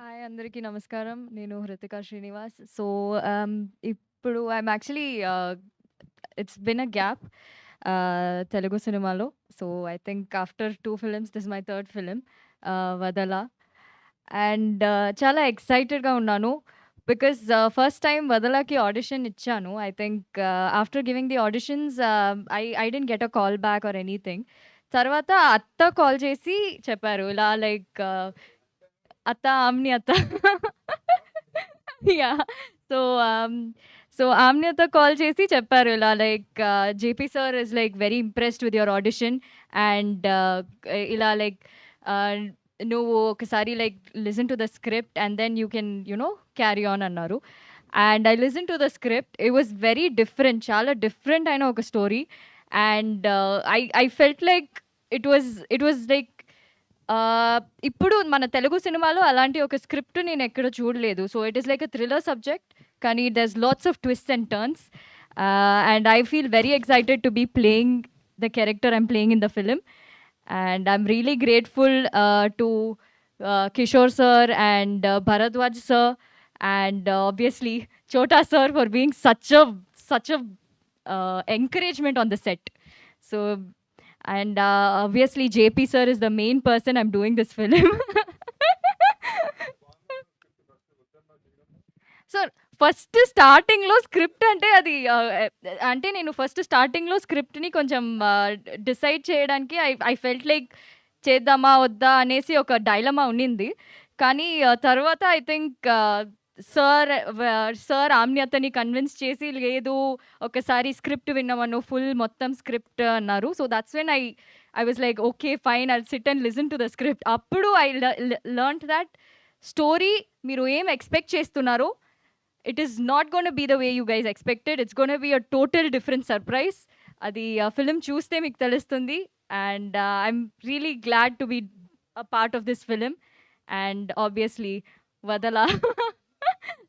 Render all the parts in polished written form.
Hi అందరికీ నమస్కారం. నేను హృతిక శ్రీనివాస్. సో, ఇప్పుడు I'm actually it's been a gap Telugu సినిమాలో. So, I think after 2 films this my third film 'Vadhala'. And చాలా ఎక్సైటెడ్‌గా ఉన్నాను. బికాజ్ ఫస్ట్ టైమ్ 'వదల'కి ఆడిషన్ ఇచ్చాను. I think after giving the auditions I didn't get a call back or anything. తర్వాత అత్త call చేసి చెప్పారు. ఇలా లైక్ అత్త, ఆమ్ని అత్త. యాహ్! సో, ఆమ్ని అత్త కాల్ చేసి చెప్పారు ఇలా like J P sir is like very impressed with your audition and ఇలా లైక్ ఆహ్, నువ్వు ఒకసారి like listen to the script and then you can carry on అన్నారు. And I listen to the script. It was very different. చాలా different అయిన ఒక story. And I felt like it was like ఇప్పుడు మన తెలుగు సినిమాలో అలాంటి ఒక స్క్రిప్ట్ నేను ఎక్కడ చూడలేదు. So it is like a thriller subject, కానీ there's lots of twists and turns. And I feel very excited to be playing the character I'm playing in the film. And I'm really grateful to Kishore sir and Bharadwaj sir and obviously Chota sir for being such a encouragement on the set. So, and obviously JP sir is the main person I'm doing this film. So first స్టార్టింగ్‌లో script అంటే అది అంటే నేను first స్టార్టింగ్‌లో స్క్రిప్ట్‌ని కొంచెం decide చేయడానికి I felt like చేద్దామా? వద్దా? అనేసి ఒక డైలమా ఉండింది. కానీ తర్వాత ఐ థింక్ సార్ ఆమ్ని అత్తని కన్విన్స్ చేసి లేదు ఒకసారి స్క్రిప్ట్ విన్నామను ఫుల్ మొత్తం స్క్రిప్ట్ అన్నారు. So that's when I was like okay fine I'll sit and listen to the script. అప్పుడు ఐ లెర్న్డ్ దట్ స్టోరీ మీరు ఏం ఎక్స్‌పెక్ట్ చేస్తున్నారో it is not going to be the way you guys expected. It's going to be a total different surprise. Adi film చూస్తే మీకు తెలుస్తుంది. And I'm really glad to be a part of this film and obviously Vadala.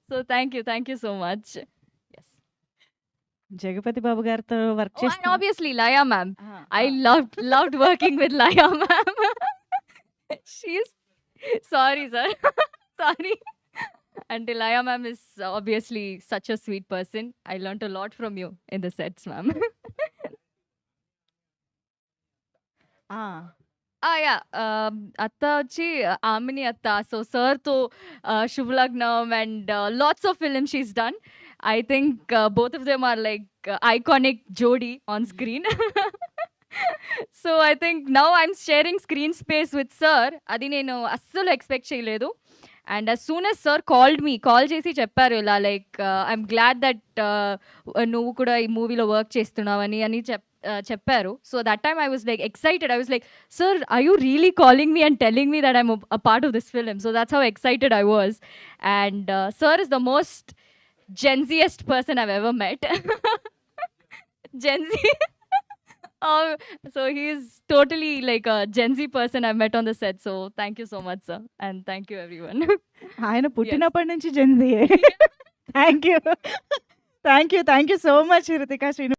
So thank you so much. Yes. Jagapathi బాబు గారితో work Oh, and చేస్తూ obviously Laya ma'am. I loved working with Laya ma'am. She's sorry sir. Sorry. And Laya ma'am is obviously such a sweet person. I learnt a lot from you in the sets, ma'am. Yeah. Atta వచ్చి ఆమిని అత్త. So sir తో Shubhlagnam and lots of films she's done. I think both of them are like iconic jodi on screen. So I think now I'm sharing screen space with sir. అది నేను అస్సలు expect చేయలేదు. And as soon as sir called me, call చేసి చెప్పారు ఇలా like I'm glad that నువ్వు కూడా ఈ మూవీలో వర్క్ చేస్తున్నావని అని చెప్పారు. So that time I was like excited. I was like sir are you really calling me and telling me that I'm a part of this film. So that's how excited I was. And sir is the most genziest person I've ever met. Gen Z. So he is totally like a Gen Z person I've met on the set. So thank you so much, sir. And thank you, everyone. ఆయన పుట్టినప్పటి నుంచి జెన్‌జీయే. Thank you so much Hrithika Srinivas.